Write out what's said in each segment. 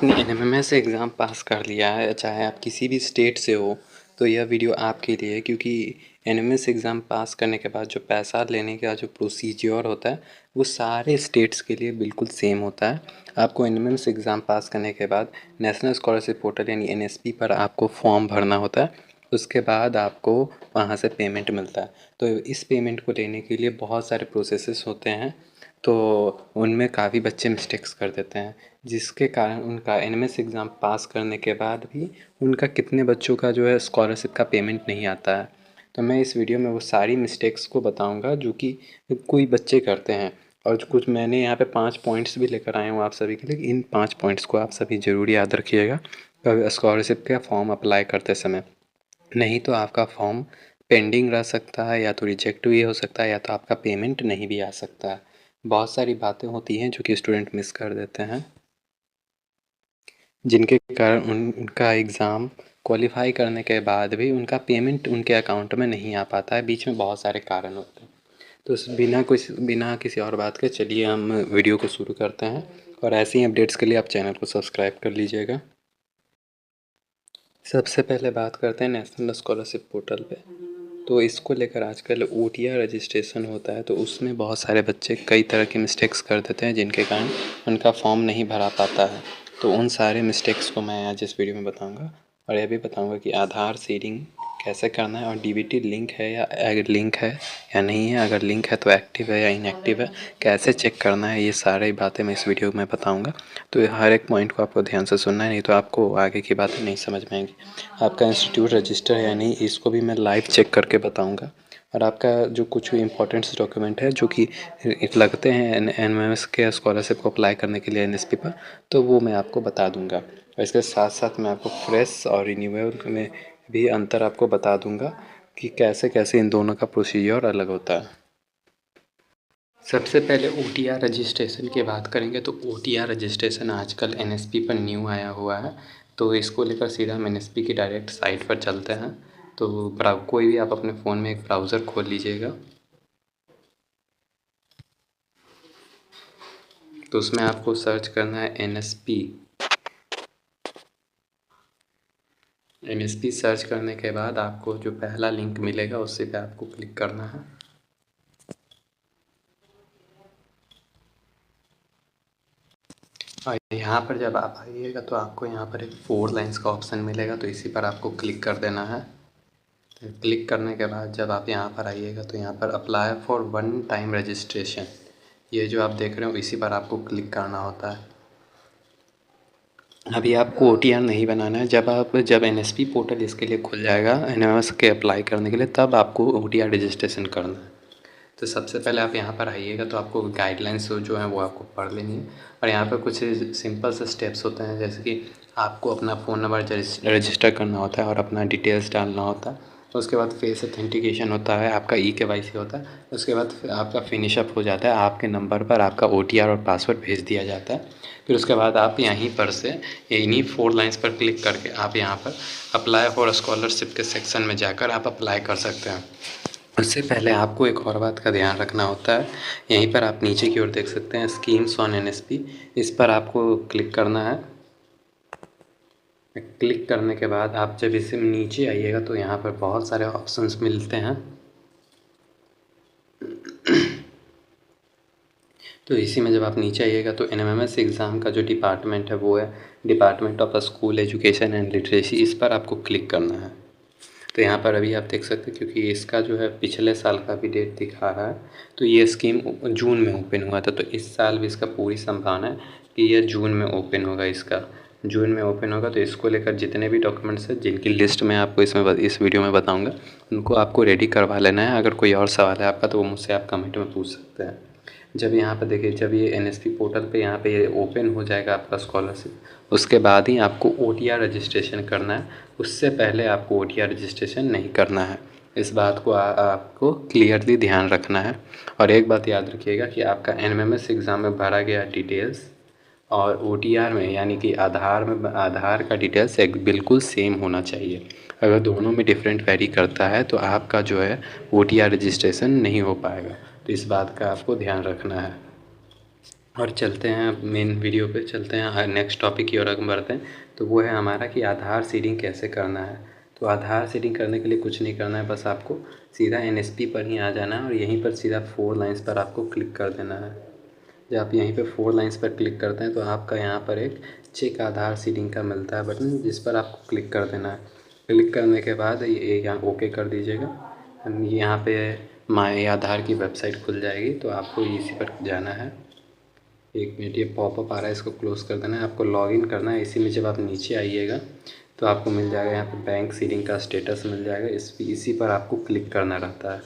आपने NMIMS exam pass कर लिया है, चाहे आप किसी भी स्टेट से हो, तो यह वीडियो आपके लिए है। क्योंकि एनएमएमएस एग्ज़ाम पास करने के बाद जो पैसा लेने का जो प्रोसीजर होता है, वो सारे स्टेट्स के लिए बिल्कुल सेम होता है। आपको एनएमएमएस एग्ज़ाम पास करने के बाद नेशनल स्कॉलरशिप पोर्टल यानी एनएसपी पर आपको फॉर्म भरना होता है। उसके बाद आपको वहाँ से पेमेंट मिलता है। तो इस पेमेंट को लेने के लिए बहुत सारे प्रोसेसेस होते हैं, तो उनमें काफ़ी बच्चे मिस्टेक्स कर देते हैं, जिसके कारण उनका एनएमएमएस एग्ज़ाम पास करने के बाद भी उनका कितने बच्चों का जो है स्कॉलरशिप का पेमेंट नहीं आता है। तो मैं इस वीडियो में वो सारी मिस्टेक्स को बताऊंगा जो कि कोई बच्चे करते हैं, और कुछ मैंने यहाँ पे 5 पॉइंट्स भी लेकर आया हूँ आप सभी के लिए। इन 5 पॉइंट्स को आप सभी ज़रूर याद रखिएगा स्कॉलरशिप का फॉर्म अप्लाई करते समय। नहीं तो आपका फॉर्म पेंडिंग रह सकता है, या तो रिजेक्ट भी हो सकता है, या तो आपका पेमेंट नहीं भी आ सकता है। बहुत सारी बातें होती हैं जो कि स्टूडेंट मिस कर देते हैं, जिनके कारण उनका एग्ज़ाम क्वालिफाई करने के बाद भी उनका पेमेंट उनके अकाउंट में नहीं आ पाता है। बीच में बहुत सारे कारण होते हैं। तो बिना किसी और बात के चलिए हम वीडियो को शुरू करते हैं, और ऐसी ही अपडेट्स के लिए आप चैनल को सब्सक्राइब कर लीजिएगा। सबसे पहले बात करते हैं नेशनल स्कॉलरशिप पोर्टल पे। तो इसको लेकर आजकल ओटीआर रजिस्ट्रेशन होता है, तो उसमें बहुत सारे बच्चे कई तरह की मिस्टेक्स कर देते हैं, जिनके कारण उनका फॉर्म नहीं भरा पाता है। तो उन सारे मिस्टेक्स को मैं आज इस वीडियो में बताऊंगा, और यह भी बताऊंगा कि आधार सीडिंग कैसे करना है, और डीबीटी लिंक है या अगर लिंक है या नहीं है, अगर लिंक है तो एक्टिव है या इनएक्टिव है, कैसे चेक करना है। ये सारी बातें मैं इस वीडियो में बताऊँगा। तो हर एक पॉइंट को आपको ध्यान से सुनना है, नहीं तो आपको आगे की बातें नहीं समझ में आएंगी। आपका इंस्टीट्यूट रजिस्टर है या नहीं, इसको भी मैं लाइव चेक करके बताऊंगा। और आपका जो कुछ भी इम्पोर्टेंट्स डॉक्यूमेंट है जो कि लगते हैं एनएमएमएस के स्कॉलरशिप को अप्लाई करने के लिए एनएसपी पर, तो वो मैं आपको बता दूंगा। और इसके साथ साथ मैं आपको फ्रेश और रिन्यूएबल में भी अंतर आपको बता दूंगा कि कैसे कैसे इन दोनों का प्रोसीजर अलग होता है। सबसे पहले ओटीआर रजिस्ट्रेशन की बात करेंगे, तो ओटीआर रजिस्ट्रेशन आजकल एनएसपी पर न्यू आया हुआ है। तो इसको लेकर सीधा हम एनएसपी की डायरेक्ट साइट पर चलते हैं। तो कोई भी आप अपने फ़ोन में एक ब्राउज़र खोल लीजिएगा। तो उसमें आपको सर्च करना है एनएसपी। एनएसपी सर्च करने के बाद आपको जो पहला लिंक मिलेगा उसी पे आपको क्लिक करना है। और यहाँ पर जब आप आइएगा तो आपको यहाँ पर एक 4 लाइन्स का ऑप्शन मिलेगा, तो इसी पर आपको क्लिक कर देना है। तो क्लिक करने के बाद जब आप यहाँ पर आइएगा तो यहाँ पर apply for one time registration, ये जो आप देख रहे हो इसी पर आपको क्लिक करना होता है। अभी आपको ओटीआर नहीं बनाना है। जब एनएसपी पोर्टल इसके लिए खुल जाएगा एनएमएमएस के अप्लाई करने के लिए, तब आपको ओटीआर रजिस्ट्रेशन करना है। तो सबसे पहले आप यहाँ पर आइएगा तो आपको गाइडलाइंस जो हैं वो आपको पढ़ लेनी है। और यहाँ पर कुछ सिंपल से स्टेप्स होते हैं, जैसे कि आपको अपना फ़ोन नंबर रजिस्टर करना होता है और अपना डिटेल्स डालना होता है। तो उसके बाद फेस ऑथेंटिकेशन होता है, आपका केवाईसी होता है। उसके बाद आपका फिनिशअप हो जाता है, आपके नंबर पर आपका ओटीआर और पासवर्ड भेज दिया जाता है। फिर उसके बाद आप यहीं पर से इन्हीं 4 लाइन्स पर क्लिक करके आप यहाँ पर अप्लाई फॉर स्कॉलरशिप के सेक्शन में जाकर आप अप्लाई कर सकते हैं। उससे पहले आपको एक और बात का ध्यान रखना होता है। यहीं पर आप नीचे की ओर देख सकते हैं स्कीम्स ऑन एनएसपी, इस पर आपको क्लिक करना है। क्लिक करने के बाद आप जब इसे नीचे आइएगा तो यहाँ पर बहुत सारे ऑप्शंस मिलते हैं। तो इसी में जब आप नीचे आइएगा तो एनएमएमएस एग्ज़ाम का जो डिपार्टमेंट है वो है department of school education and literacy, इस पर आपको क्लिक करना है। तो यहाँ पर अभी आप देख सकते हैं, क्योंकि इसका जो है पिछले साल का भी डेट दिखा रहा है, तो ये स्कीम जून में ओपन हुआ था। तो इस साल भी इसका पूरी संभावना है कि यह जून में ओपन होगा। जून में ओपन होगा। तो इसको लेकर जितने भी डॉक्यूमेंट्स हैं, जिनकी लिस्ट मैं आपको इस वीडियो में बताऊँगा, उनको आपको रेडी करवा लेना है। अगर कोई और सवाल है आपका तो वो मुझसे आप कमेंट में पूछ सकते हैं। जब यहाँ पर देखिए, जब ये एनएसपी पोर्टल पे यहाँ पे ये ओपन हो जाएगा आपका स्कॉलरशिप, उसके बाद ही आपको ओटीआर रजिस्ट्रेशन करना है। उससे पहले आपको ओटीआर रजिस्ट्रेशन नहीं करना है। इस बात को आपको क्लियरली ध्यान रखना है। और एक बात याद रखिएगा कि आपका एनएमएमएस एग्ज़ाम में भरा गया डिटेल्स और ओटीआर में यानी कि आधार का डिटेल्स एक बिल्कुल सेम होना चाहिए। अगर दोनों में डिफरेंट वेरी करता है तो आपका जो है ओटीआर रजिस्ट्रेशन नहीं हो पाएगा। तो इस बात का आपको ध्यान रखना है। और चलते हैं अब मेन वीडियो पे, चलते हैं नेक्स्ट टॉपिक की ओर आगे बढ़ते हैं। तो वो है हमारा कि आधार सीडिंग कैसे करना है। तो आधार सीडिंग करने के लिए कुछ नहीं करना है, बस आपको सीधा एनएसपी पर ही आ जाना है और यहीं पर सीधा 4 लाइन्स पर आपको क्लिक कर देना है। जब आप यहीं पे 4 लाइन्स पर क्लिक करते हैं तो आपका यहाँ पर एक चेक आधार सीडिंग का मिलता है बटन, जिस पर आपको क्लिक कर देना है। क्लिक करने के बाद ये यहाँ ओके कर दीजिएगा। यहाँ पे माय आधार की वेबसाइट खुल जाएगी, तो आपको इसी पर जाना है। 1 मिनट, ये पॉपअप आ रहा है, इसको क्लोज़ कर देना है। आपको लॉगिन करना है। इसी में जब आप नीचे आइएगा तो आपको मिल जाएगा यहाँ पे बैंक सीडिंग का स्टेटस मिल जाएगा। इसी पर आपको क्लिक करना रहता है।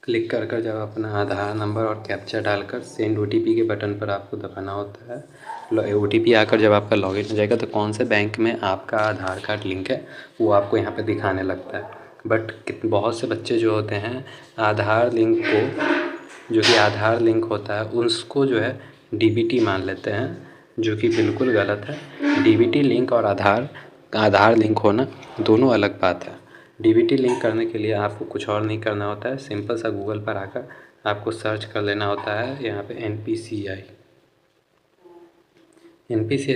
क्लिक कर जब अपना आधार नंबर और कैप्चा डालकर सेंड ओटीपी के बटन पर आपको दबाना होता है। ओटीपी आकर जब आपका लॉगिन हो जाएगा तो कौन से बैंक में आपका आधार कार्ड लिंक है वो आपको यहाँ पे दिखाने लगता है। बट बहुत से बच्चे जो होते हैं आधार लिंक को, जो कि आधार लिंक होता है उसको जो है डीबीटी मान लेते हैं, जो कि बिल्कुल गलत है। डीबीटी लिंक और आधार लिंक होना दोनों अलग बात है। डीबीटी लिंक करने के लिए आपको कुछ और नहीं करना होता है, सिंपल सा गूगल पर आकर आपको सर्च कर लेना होता है यहाँ पे NPCI।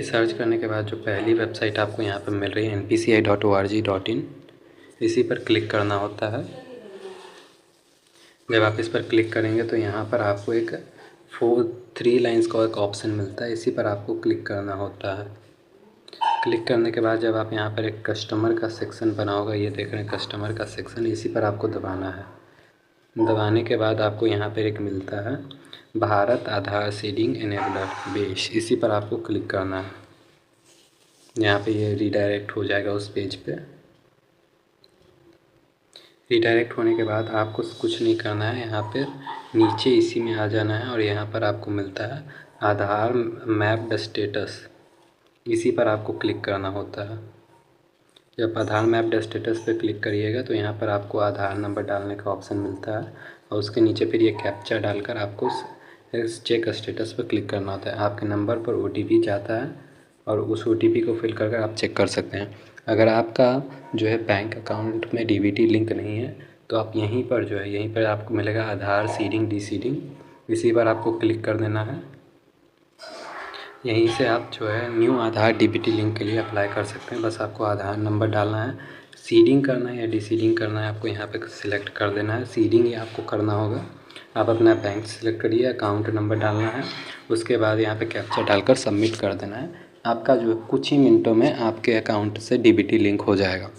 सर्च करने के बाद जो पहली वेबसाइट आपको यहाँ पर मिल रही है npci.org.in, इसी पर क्लिक करना होता है। जब आप इस पर क्लिक करेंगे तो यहाँ पर आपको एक 3 लाइन्स का एक ऑप्शन मिलता है, इसी पर आपको क्लिक करना होता है। क्लिक करने के बाद जब आप यहाँ पर एक कस्टमर का सेक्शन बना होगा, ये देख रहे हैं कस्टमर का सेक्शन, इसी पर आपको दबाना है। दबाने के बाद आपको यहाँ पर एक मिलता है भारत आधार सीडिंग इनेबलर बेस, इसी पर आपको क्लिक करना है। यहाँ पे ये रीडायरेक्ट हो जाएगा उस पेज पे। रीडायरेक्ट होने के बाद आपको कुछ नहीं करना है, यहाँ पर नीचे इसी में आ जाना है और यहाँ पर आपको मिलता है आधार मैप्ड स्टेटस, इसी पर आपको क्लिक करना होता है। जब आधार मैप्ड स्टेटस पे क्लिक करिएगा तो यहाँ पर आपको आधार नंबर डालने का ऑप्शन मिलता है और उसके नीचे फिर ये कैप्चा डालकर आपको चेक स्टेटस पर क्लिक करना होता है। आपके नंबर पर ओटीपी जाता है और उस ओटीपी को फिल कर आप चेक कर सकते हैं। अगर आपका जो है बैंक अकाउंट में डीबीटी लिंक नहीं है तो आप यहीं पर आपको मिलेगा आधार सीडिंग डीसीडिंग, इसी पर आपको क्लिक कर देना है। यहीं से आप जो है न्यू आधार डीबीटी लिंक के लिए अप्लाई कर सकते हैं। बस आपको आधार नंबर डालना है, सीडिंग करना है या डीसीडिंग करना है आपको यहाँ पे सिलेक्ट कर देना है। सीडिंग ही आपको करना होगा। आप अपना बैंक सिलेक्ट करिए, अकाउंट नंबर डालना है, उसके बाद यहाँ पे कैप्चा डालकर सबमिट कर देना है। आपका जो कुछ ही मिनटों में आपके अकाउंट से डीबीटी लिंक हो जाएगा।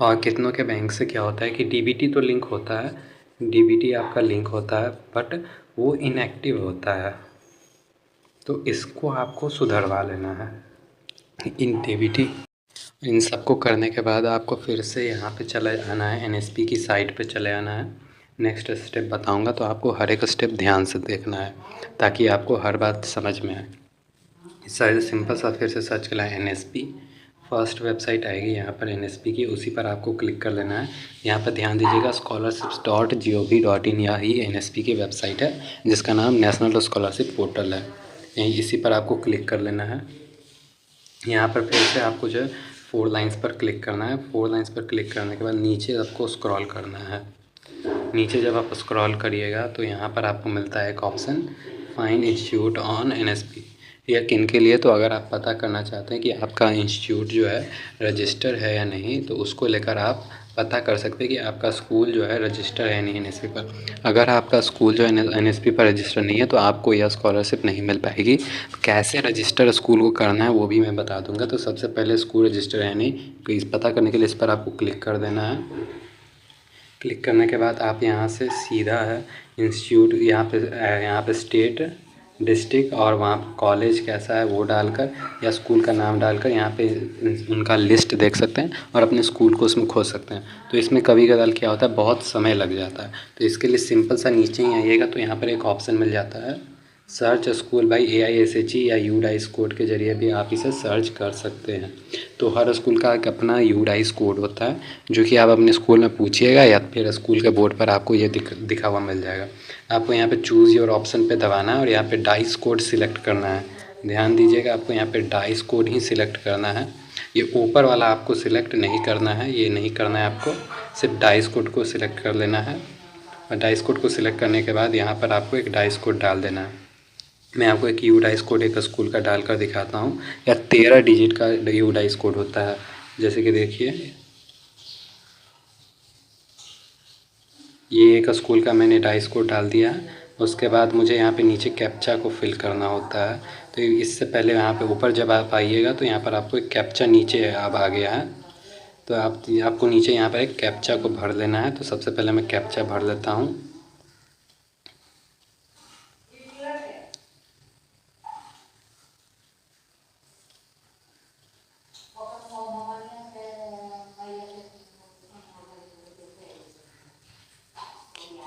और कितनों के बैंक से क्या होता है कि डीबीटी तो लिंक होता है, डीबीटी आपका लिंक होता है बट वो इनएक्टिव होता है, तो इसको आपको सुधरवा लेना है। इन सबको करने के बाद आपको फिर से यहाँ पे चले आना है, एनएसपी की साइट पे चले आना है। नेक्स्ट स्टेप बताऊँगा तो आपको हर एक स्टेप ध्यान से देखना है ताकि आपको हर बात समझ में आए। साइड सिंपल सा फिर से सर्च करें एनएसपी, फर्स्ट वेबसाइट आएगी यहाँ पर एनएसपी की, उसी पर आपको क्लिक कर लेना है। यहाँ पर ध्यान दीजिएगा scholarships.gov.in यही एनएसपी की वेबसाइट है जिसका नाम नेशनल स्कॉलरशिप पोर्टल है। यहीं इसी पर आपको क्लिक कर लेना है। यहाँ पर फिर से आपको जो है 4 लाइन्स पर क्लिक करना है। 4 लाइन्स पर क्लिक करने के बाद नीचे आपको स्क्रॉल करना है। नीचे जब आप स्क्रॉल करिएगा तो यहाँ पर आपको मिलता है एक option find institute on NSP. यह किन के लिए, तो अगर आप पता करना चाहते हैं कि आपका इंस्टीट्यूट जो है रजिस्टर है या नहीं, तो उसको लेकर आप पता कर सकते हैं कि आपका स्कूल जो है रजिस्टर है नहीं एनएसपी पर। अगर आपका स्कूल जो है एनएसपी पर रजिस्टर नहीं है तो आपको यह स्कॉलरशिप नहीं मिल पाएगी। कैसे रजिस्टर स्कूल को करना है वो भी मैं बता दूंगा। तो सबसे पहले स्कूल रजिस्टर है नहीं, तो इस पता करने के लिए इस पर आपको क्लिक कर देना है। क्लिक करने के बाद आप यहाँ से सीधा है इंस्टीट्यूट, यहाँ पे स्टेट, डिस्ट्रिक्ट और वहाँ कॉलेज कैसा है वो डालकर या स्कूल का नाम डालकर यहाँ पे उनका लिस्ट देख सकते हैं और अपने स्कूल को उसमें खोज सकते हैं। तो इसमें कभी कभार क्या होता है, बहुत समय लग जाता है। तो इसके लिए सिंपल सा नीचे ही आइएगा तो यहाँ पर एक ऑप्शन मिल जाता है सर्च स्कूल बाई AISHE या यूडाइस कोड के ज़रिए भी आप इसे सर्च कर सकते हैं। तो हर स्कूल का एक अपना यूडाइस कोड होता है जो कि आप अपने स्कूल में पूछिएगा या फिर स्कूल के बोर्ड पर आपको ये दिखा हुआ मिल जाएगा। आपको यहाँ पे चूज़ योर ऑप्शन पे दबाना है और यहाँ पे डाइस कोड सिलेक्ट करना है। ध्यान दीजिएगा, आपको यहाँ पे डाइस कोड ही सिलेक्ट करना है। ये ऊपर वाला आपको सिलेक्ट नहीं करना है, ये नहीं करना है आपको, सिर्फ डाइस कोड को सिलेक्ट कर लेना है। और डाइस कोड को सिलेक्ट करने के बाद यहाँ पर आपको एक डाइस कोड डाल देना है। मैं आपको एक यू डाइस कोड एक स्कूल का डाल कर दिखाता हूँ। या 13 डिजिट का यू डाइस कोड होता है। जैसे कि देखिए, ये एक स्कूल का मैंने डाइस कोड डाल दिया है। उसके बाद मुझे यहाँ पे नीचे कैप्चा को फिल करना होता है। तो इससे पहले यहाँ पे ऊपर जब आप आइएगा तो यहाँ पर आपको एक कैप्चा नीचे अब आ गया है। तो आपको नीचे यहाँ पर एक कैप्चा को भर लेना है। तो सबसे पहले मैं कैप्चा भर लेता हूँ।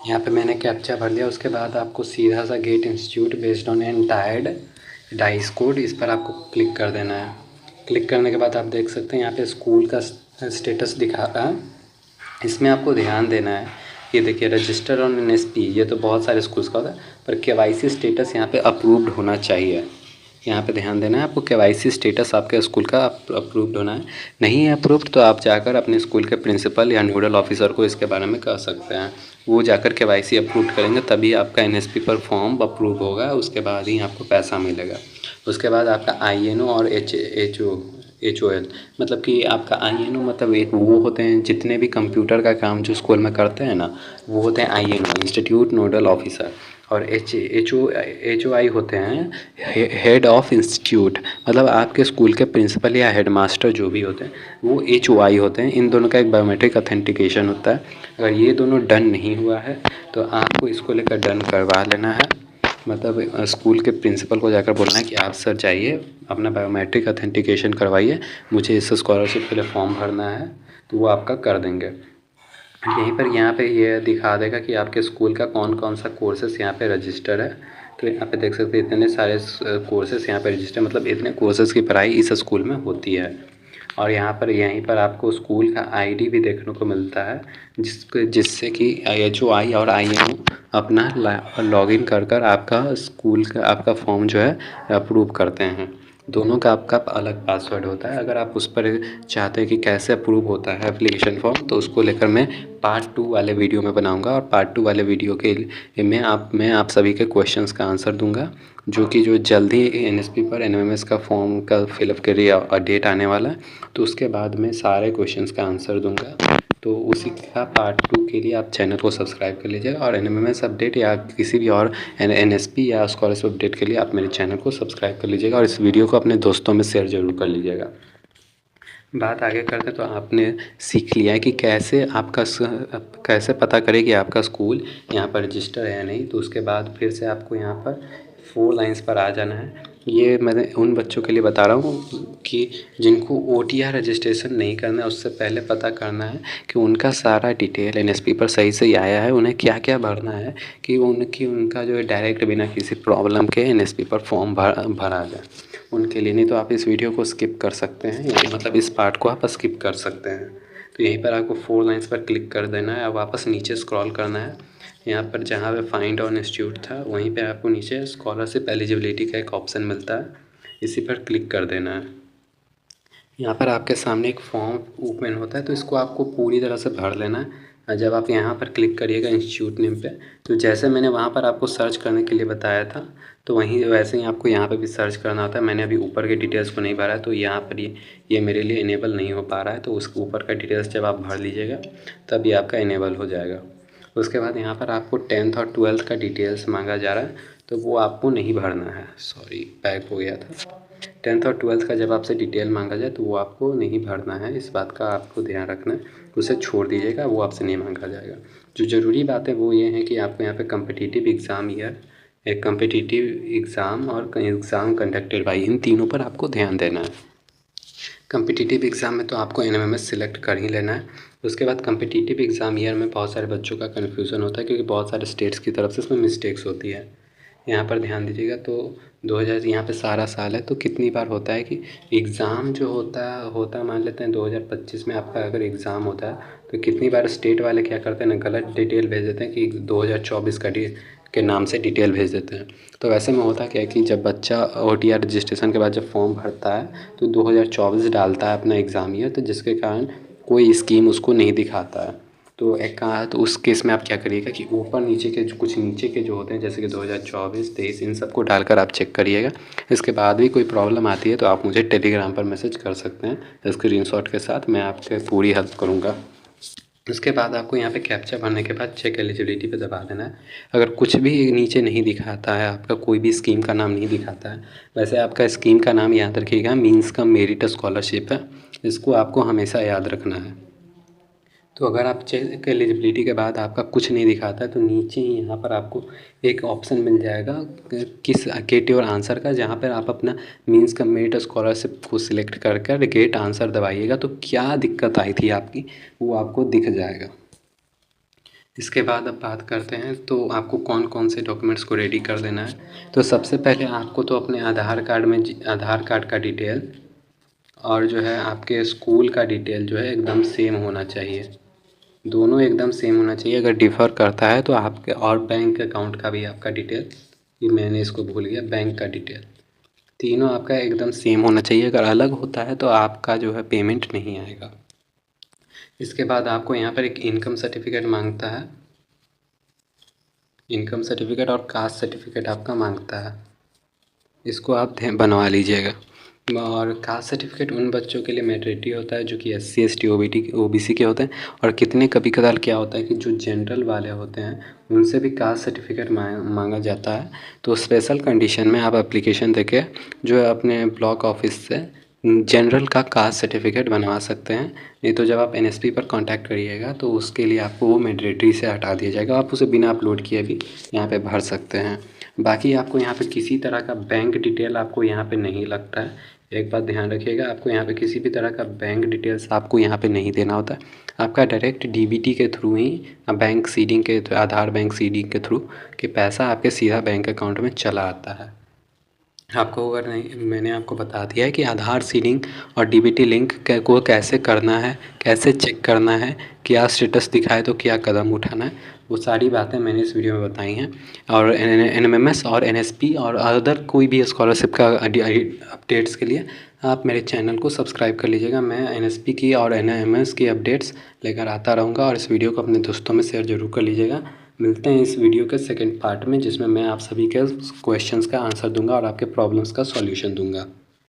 यहाँ पे मैंने कैप्चा भर लिया। उसके बाद आपको सीधा सा get institute based on entire dice code, इस पर आपको क्लिक कर देना है। क्लिक करने के बाद आप देख सकते हैं यहाँ पे स्कूल का स्टेटस दिखा रहा है। इसमें आपको ध्यान देना है। ये देखिए, रजिस्टर ऑन एनएसपी, ये तो बहुत सारे स्कूल्स का होता है, पर केवाईसी स्टेटस यहाँ पे अप्रूव्ड होना चाहिए। यहाँ पे ध्यान देना है आपको, केवाईसी स्टेटस आपके स्कूल का अप्रूव्ड होना है। नहीं है अप्रूव्ड तो आप जाकर अपने स्कूल के प्रिंसिपल या नोडल ऑफिसर को इसके बारे में कह सकते हैं। वो जाकर केवाईसी अप्रूव करेंगे, तभी आपका एनएसपी पर फॉर्म अप्रूव होगा। उसके बाद ही आपको पैसा मिलेगा। उसके बाद आपका आईएनओ और HOL, मतलब कि आपका INO मतलब एक वो होते हैं जितने भी कंप्यूटर का काम जो स्कूल में करते हैं ना, वो होते हैं INO, इंस्टीट्यूट नोडल ऑफिसर। और HOI होते हैं हेड ऑफ इंस्टीट्यूट, मतलब आपके स्कूल के प्रिंसिपल या हेड मास्टर जो भी होते हैं वो HOI होते हैं। इन दोनों का एक बायोमेट्रिक ऑथेंटिकेशन होता है। अगर ये दोनों डन नहीं हुआ है तो आपको इसको लेकर डन करवा लेना है। मतलब स्कूल के प्रिंसिपल को जाकर बोलना है कि आप सर जाइए अपना बायोमेट्रिक ऑथेंटिकेशन करवाइए, मुझे इस स्कॉलरशिप के लिए फॉर्म भरना है। तो वो आपका कर देंगे। यहीं पर यहाँ पे ये दिखा देगा कि आपके स्कूल का कौन कौन सा कोर्सेस यहाँ पे रजिस्टर है। तो यहाँ पे देख सकते हैं इतने सारे कोर्सेस यहाँ पे रजिस्टर, मतलब इतने कोर्सेस की पढ़ाई इस स्कूल में होती है। और यहाँ पर यहीं पर आपको स्कूल का आईडी भी देखने को मिलता है, जिससे कि HOI और INO अपना लॉगिन कर आपका स्कूल का आपका फॉर्म जो है अप्रूव करते हैं। दोनों का आपका अलग पासवर्ड होता है। अगर आप उस पर चाहते हैं कि कैसे अप्रूव होता है एप्लीकेशन फॉर्म, तो उसको लेकर मैं पार्ट 2 वाले वीडियो में बनाऊंगा। और पार्ट 2 वाले वीडियो के में आप सभी के क्वेश्चंस का आंसर दूंगा, जो जल्द ही NSP पर NMMS का फॉर्म का फिलअप के लिए डेट आने वाला है। तो उसके बाद मैं सारे क्वेश्चंस का आंसर दूंगा। तो उसी का पार्ट 2 के लिए आप चैनल को सब्सक्राइब कर लीजिएगा। और NMMS अपडेट या किसी भी और NSP या स्कॉलरशिप अपडेट के लिए आप मेरे चैनल को सब्सक्राइब कर लीजिएगा। और इस वीडियो को अपने दोस्तों में शेयर ज़रूर कर लीजिएगा। बात आगे करते तो आपने सीख लिया है कि कैसे पता करें कि आपका स्कूल यहाँ पर रजिस्टर है या नहीं। तो उसके बाद फिर से आपको यहाँ पर 4 लाइन्स पर आ जाना है। ये मैंने उन बच्चों के लिए बता रहा हूँ कि जिनको OTR रजिस्ट्रेशन नहीं करना है, उससे पहले पता करना है कि उनका सारा डिटेल NSP पर सही से आया है, उन्हें क्या क्या भरना है कि उनका जो है डायरेक्ट बिना किसी प्रॉब्लम के NSP पर फॉर्म भरा जाए उनके लिए। नहीं तो आप इस वीडियो को स्किप कर सकते हैं, यानी मतलब इस पार्ट को आप स्किप कर सकते हैं। तो यहीं पर आपको 4 लाइन्स पर क्लिक कर देना है। अब वापस नीचे स्क्रॉल करना है। यहाँ पर जहाँ पे फाइंड ऑन इंस्टीट्यूट था वहीं पे आपको नीचे स्कॉलरशिप एलिजिबिलिटी का एक ऑप्शन मिलता है, इसी पर क्लिक कर देना है। यहाँ पर आपके सामने एक फॉर्म ओपन होता है, तो इसको आपको पूरी तरह से भर लेना है। जब आप यहाँ पर क्लिक करिएगा इंस्टीट्यूट नेम पे, तो जैसे मैंने वहाँ पर आपको सर्च करने के लिए बताया था, तो वहीं वैसे ही आपको यहाँ पे भी सर्च करना होता है। मैंने अभी ऊपर के डिटेल्स को नहीं भरा है, तो यहाँ पर ये मेरे लिए इनेबल नहीं हो पा रहा है। तो उसके ऊपर का डिटेल्स जब आप भर लीजिएगा तब ये आपका इनेबल हो जाएगा। उसके बाद यहाँ पर आपको 10th और 12th का डिटेल्स मांगा जा रहा है, तो वो आपको नहीं भरना है। सॉरी, बैक हो गया था। 10th और 12th का जब आपसे डिटेल मांगा जाए तो वो आपको नहीं भरना है। इस बात का आपको ध्यान रखना है, उसे छोड़ दीजिएगा, वो आपसे नहीं मांगा जाएगा। जो ज़रूरी बात है वो ये है कि आपको यहाँ पे कम्पिटिटिव एग्ज़ाम ईयर, एक कम्पिटिटिव एग्ज़ाम और एग्ज़ाम कंडक्टेड बाई, इन तीनों पर आपको ध्यान देना है। कम्पिटिटिव एग्ज़ाम में तो आपको NMMS सिलेक्ट कर ही लेना है। उसके बाद कम्पिटिटिव एग्ज़ाम ईयर में बहुत सारे बच्चों का कन्फ्यूज़न होता है, क्योंकि बहुत सारे स्टेट्स की तरफ से इसमें मिस्टेक्स होती है। यहाँ पर ध्यान दीजिएगा। तो 2000 यहाँ पे सारा साल है, तो कितनी बार होता है कि एग्ज़ाम जो होता मान लेते हैं 2025 में आपका अगर एग्ज़ाम होता है, तो कितनी बार स्टेट वाले क्या करते हैं ना, गलत डिटेल भेज देते हैं कि 2024 के नाम से डिटेल भेज देते हैं। तो वैसे में होता क्या है कि जब बच्चा OTR रजिस्ट्रेशन के बाद जब फॉर्म भरता है तो 2024 डालता है अपना एग्ज़ाम ईयर, तो जिसके कारण कोई स्कीम उसको नहीं दिखाता है। तो तो उस केस में आप क्या करिएगा कि ऊपर नीचे के कुछ नीचे के जो होते हैं जैसे कि 2024, 23 इन सबको डालकर आप चेक करिएगा। इसके बाद भी कोई प्रॉब्लम आती है तो आप मुझे टेलीग्राम पर मैसेज कर सकते हैं स्क्रीनशॉट के साथ, मैं आपके पूरी हेल्प करूँगा। उसके बाद आपको यहाँ पे कैप्चा भरने के बाद चेक एलिजिबिलिटी पे दबा देना है। अगर कुछ भी नीचे नहीं दिखाता है, आपका कोई भी स्कीम का नाम नहीं दिखाता है, वैसे आपका स्कीम का नाम याद रखिएगा मीन्स कम मेरिट स्कॉलरशिप है, इसको आपको हमेशा याद रखना है। तो अगर आप चेक एलिजिबिलिटी के बाद आपका कुछ नहीं दिखाता है तो नीचे ही यहाँ पर आपको एक ऑप्शन मिल जाएगा किस गेट योर आंसर का, जहाँ पर आप अपना मीन्स का मेरिट स्कॉलरशिप को सिलेक्ट कर कर गेट आंसर दबाइएगा तो क्या दिक्कत आई थी आपकी वो आपको दिख जाएगा। इसके बाद अब बात करते हैं तो आपको कौन कौन से डॉक्यूमेंट्स को रेडी कर देना है। तो सबसे पहले आपको तो अपने आधार कार्ड में आधार कार्ड का डिटेल और जो है आपके स्कूल का डिटेल जो है एकदम सेम होना चाहिए, दोनों एकदम सेम होना चाहिए। अगर डिफ़र करता है तो आपके और बैंक अकाउंट का भी आपका डिटेल, ये मैंने इसको भूल गया, बैंक का डिटेल, तीनों आपका एकदम सेम होना चाहिए। अगर अलग होता है तो आपका जो है पेमेंट नहीं आएगा। इसके बाद आपको यहाँ पर एक इनकम सर्टिफिकेट मांगता है, इनकम सर्टिफिकेट और कास्ट सर्टिफिकेट आपका मांगता है, इसको आप बनवा लीजिएगा। और कास्ट सर्टिफिकेट उन बच्चों के लिए मैंडेटरी होता है जो कि SC ST OBC के होते हैं, और कितने कभी कदार क्या होता है कि जो जनरल वाले होते हैं उनसे भी कास्ट सर्टिफिकेट मांगा जाता है। तो स्पेशल कंडीशन में आप एप्लीकेशन देके जो है अपने ब्लॉक ऑफिस से जनरल का कास्ट सर्टिफिकेट बनवा सकते हैं। नहीं तो जब आप NSP पर कांटेक्ट करिएगा तो उसके लिए आपको वो मैंडेटरी से हटा दिया जाएगा, आप उसे बिना अपलोड किए भी यहाँ पे भर सकते हैं। बाकी आपको यहाँ पे किसी तरह का बैंक डिटेल आपको यहाँ पे नहीं लगता है, एक बात ध्यान रखिएगा, आपको यहाँ पे किसी भी तरह का बैंक डिटेल्स आपको यहाँ पे नहीं देना होता है। आपका डायरेक्ट DBT के थ्रू ही बैंक सीडिंग के आधार बैंक सीडिंग के थ्रू कि पैसा आपके सीधा बैंक अकाउंट में चला आता है। आपको अगर नहीं, मैंने आपको बता दिया है कि आधार सीडिंग और DBT लिंक को कैसे करना है, कैसे चेक करना है, क्या स्टेटस दिखाए तो क्या कदम उठाना है, वो सारी बातें मैंने इस वीडियो में बताई हैं। और NMS और NSP और अदर कोई भी स्कॉलरशिप का अपडेट्स के लिए आप मेरे चैनल को सब्सक्राइब कर लीजिएगा। मैं NSP की और NMS की अपडेट्स लेकर आता रहूँगा, और इस वीडियो को अपने दोस्तों में शेयर ज़रूर कर लीजिएगा। मिलते हैं इस वीडियो के सेकंड पार्ट में जिसमें मैं आप सभी के क्वेश्चंस का आंसर दूंगा और आपके प्रॉब्लम्स का सॉल्यूशन दूंगा।